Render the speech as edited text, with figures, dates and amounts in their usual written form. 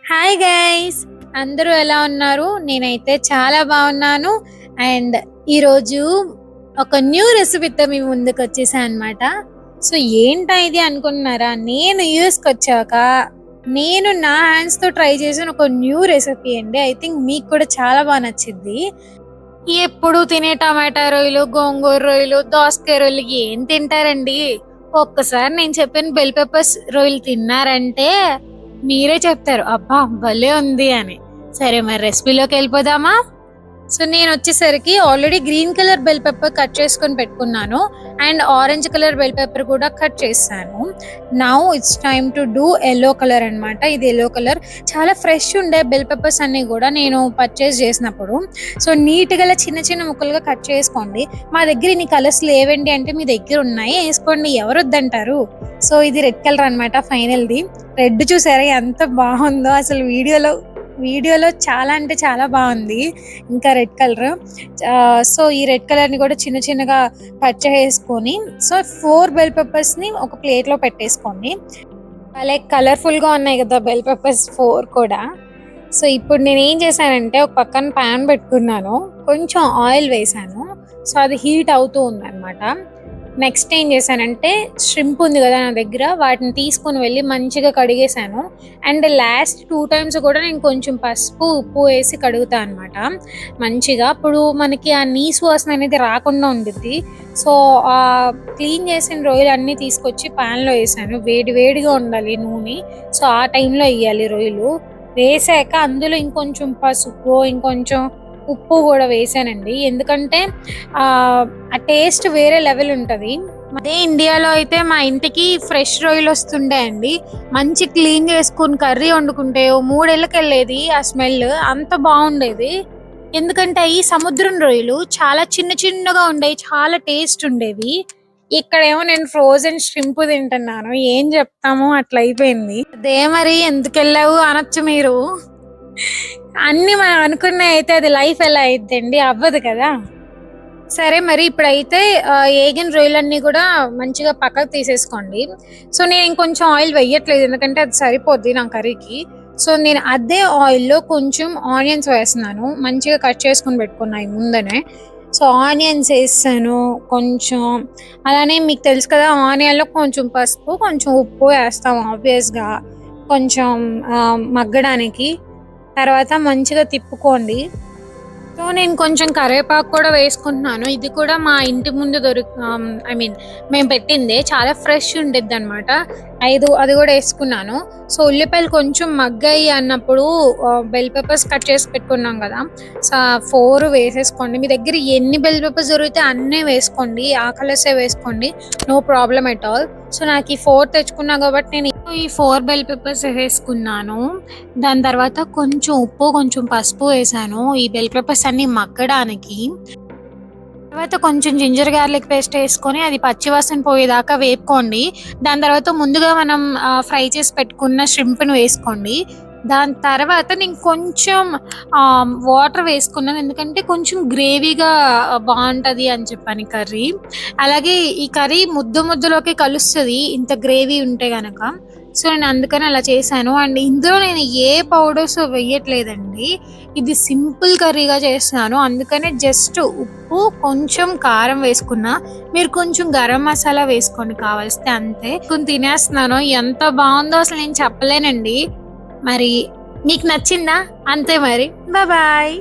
Hi guys, అందరూ ఎలా ఉన్నారు? నేనైతే చాలా బాగున్నాను. అండ్ ఈరోజు ఒక న్యూ రెసిపీతో మీ ముందుకు వచ్చేసాను అనమాట. సో ఏంటా ఇది అనుకుంటున్నారా? నేను యూఎస్కి వచ్చాక నేను నా హ్యాండ్స్తో ట్రై చేసిన ఒక న్యూ రెసిపీ అండి. ఐ థింక్ మీకు కూడా చాలా బాగా నచ్చింది. ఎప్పుడు తినే టమాటా రొయ్యలు, గోంగూర రొయ్యలు, దోసకాయ రొయ్యలు ఏం తింటారండి? ఒక్కసారి నేను చెప్పిన బెల్ పెప్పర్స్ రొయ్యలు తిన్నారంటే మీరే చెప్తారు, అబ్బా భలే ఉంది అని. సరే, మరి రెసిపీలోకి వెళ్ళిపోదామా? సో నేను వచ్చేసరికి already green colour bell pepper cut చేసుకొని పెట్టుకున్నాను. And orange colour bell pepper కూడా కట్ చేశాను. Now it's time to do yellow colour అనమాట. ఇది ఎల్లో కలర్ చాలా ఫ్రెష్ ఉండే బెల్ పెప్పర్స్ అన్ని కూడా నేను పర్చేస్ చేసినప్పుడు. సో నీట్గా చిన్న చిన్న ముక్కలుగా కట్ చేసుకోండి. మా దగ్గర ఇన్ని కలర్స్ లేవండి అంటే మీ దగ్గర ఉన్నాయి, వేసుకోండి, ఎవరు వద్దంటారు. సో ఇది రెడ్ కలర్ అనమాట. ఫైనల్ది రెడ్ చూసారా ఎంత బాగుందో అసలు. వీడియోలో చాలా అంటే చాలా బాగుంది. ఇంకా రెడ్ కలర్. సో ఈ రెడ్ కలర్ని కూడా చిన్న చిన్నగా కట్ చేసుకొని, సో 4 బెల్ పెప్పర్స్ని ఒక ప్లేట్లో పెట్టేసుకోండి. లైక్ కలర్ఫుల్గా ఉన్నాయి కదా బెల్ పెప్పర్స్ 4 కూడా. సో ఇప్పుడు నేను ఏం చేశానంటే ఒక పక్కన ప్యాన్ పెట్టుకున్నాను, కొంచెం ఆయిల్ వేసాను. సో అది హీట్ అవుతూ ఉందన్నమాట. నెక్స్ట్ ఏం చేశానంటే ష్రింప్ ఉంది కదా నా దగ్గర, వాటిని తీసుకుని వెళ్ళి మంచిగా కడిగేశాను. అండ్ లాస్ట్ 2 టైమ్స్ కూడా నేను కొంచెం పసుపు ఉప్పు వేసి కడుగుతాను అనమాట మంచిగా. అప్పుడు మనకి ఆ నీసు వాసన అనేది రాకుండా ఉంటుంది. సో ఆ క్లీన్ చేసిన రొయ్యలు అన్నీ తీసుకొచ్చి ప్యాన్లో వేసాను. వేడిగా ఉండాలి నూనె. సో ఆ టైంలో వేయాలి రొయ్యలు. వేసాక అందులో ఇంకొంచెం పసుపు, ఇంకొంచెం ఉప్పు కూడా వేసానండి. ఎందుకంటే ఆ టేస్ట్ వేరే లెవెల్ ఉంటుంది. అదే ఇండియాలో అయితే మా ఇంటికి ఫ్రెష్ రొయ్యలు వస్తుండే అండి. మంచి క్లీన్ చేసుకుని కర్రీ వండుకుంటే 3 ఏళ్ళకి వెళ్ళేది ఆ స్మెల్. అంత బాగుండేది. ఎందుకంటే ఈ సముద్రం రొయ్యలు చాలా చిన్న చిన్నగా ఉండేవి, చాలా టేస్ట్ ఉండేవి. ఇక్కడేమో నేను ఫ్రోజన్ ష్రింప్ తింటున్నాను. ఏం చెప్తాము, అట్లా అయిపోయింది. అదే మరి ఎందుకు వెళ్ళావు అనొచ్చు మీరు. అన్ని మనం అనుకున్నాయి అయితే అది లైఫ్ ఎలా అయిద్దండి, అవ్వదు కదా. సరే, మరి ఇప్పుడైతే ఏగిన రొయ్యలన్నీ కూడా మంచిగా పక్కకు తీసేసుకోండి. సో నేను ఇంకొంచెం ఆయిల్ వేయట్లేదు, ఎందుకంటే అది సరిపోద్ది నా కర్రీకి. సో నేను అదే ఆయిల్లో కొంచెం ఆనియన్స్ వేస్తున్నాను, మంచిగా కట్ చేసుకుని పెట్టుకున్నాయి ముందనే. సో ఆనియన్స్ వేస్తాను కొంచెం. అలానే మీకు తెలుసు కదా, ఆనియన్లో కొంచెం పసుపు, కొంచెం ఉప్పు వేస్తాం ఆబ్వియస్గా, కొంచెం మగ్గడానికి. తర్వాత మంచిగా తిప్పుకోండి. సో నేను కొంచెం కరివేపాకు కూడా వేసుకుంటున్నాను. ఇది కూడా మా ఇంటి ముందు మేము పెట్టిందే, చాలా ఫ్రెష్ ఉండిద్ది అనమాట. అది కూడా వేసుకున్నాను. సో ఉల్లిపాయలు కొంచెం మగ్గాయి అన్నప్పుడు బెల్ పెప్పర్స్ కట్ చేసి పెట్టుకున్నాం కదా, సో 4 వేసేసుకోండి. మీ దగ్గర ఎన్ని బెల్ పెప్పర్స్ దొరికితే అన్నీ వేసుకోండి, ఆ కలర్సే వేసుకోండి, no problem at all. So నాకు ఈ 4 తెచ్చుకున్నా కాబట్టి నేను ఈ 4 బెల్ పెప్పర్స్ వేసుకున్నాను. దాని తర్వాత కొంచెం ఉప్పు, కొంచెం పసుపు వేసాను ఈ బెల్ పెప్పర్స్ అన్ని మగ్గడానికి. తర్వాత కొంచెం జింజర్ గార్లిక్ పేస్ట్ వేసుకొని అది పచ్చివాసన పోయేదాకా వేపుకోండి. దాని తర్వాత ముందుగా మనం ఫ్రై చేసి పెట్టుకున్న ష్రింప్ను వేసుకోండి. దాని తర్వాత నేను కొంచెం వాటర్ వేసుకున్నాను, ఎందుకంటే కొంచెం గ్రేవీగా బాగుంటుంది అని చెప్పాను కర్రీ. అలాగే ఈ కర్రీ ముద్దలోకి కలుస్తుంది ఇంత గ్రేవీ ఉంటే గనక. సో నేను అందుకని అలా చేశాను. అండ్ ఇందులో నేను ఏ పౌడర్స్ వేయట్లేదండి, ఇది సింపుల్ కర్రీగా చేస్తున్నాను. అందుకనే జస్ట్ ఉప్పు, కొంచెం కారం వేసుకున్నా. మీరు కొంచెం గరం మసాలా వేసుకోండి కావలిస్తే, అంతే. కొంచెం తినేస్తున్నాను, ఎంత బాగుందో అసలు నేను చెప్పలేనండి. మరి మీకు నచ్చిందా? అంతే మరి, బాయ్.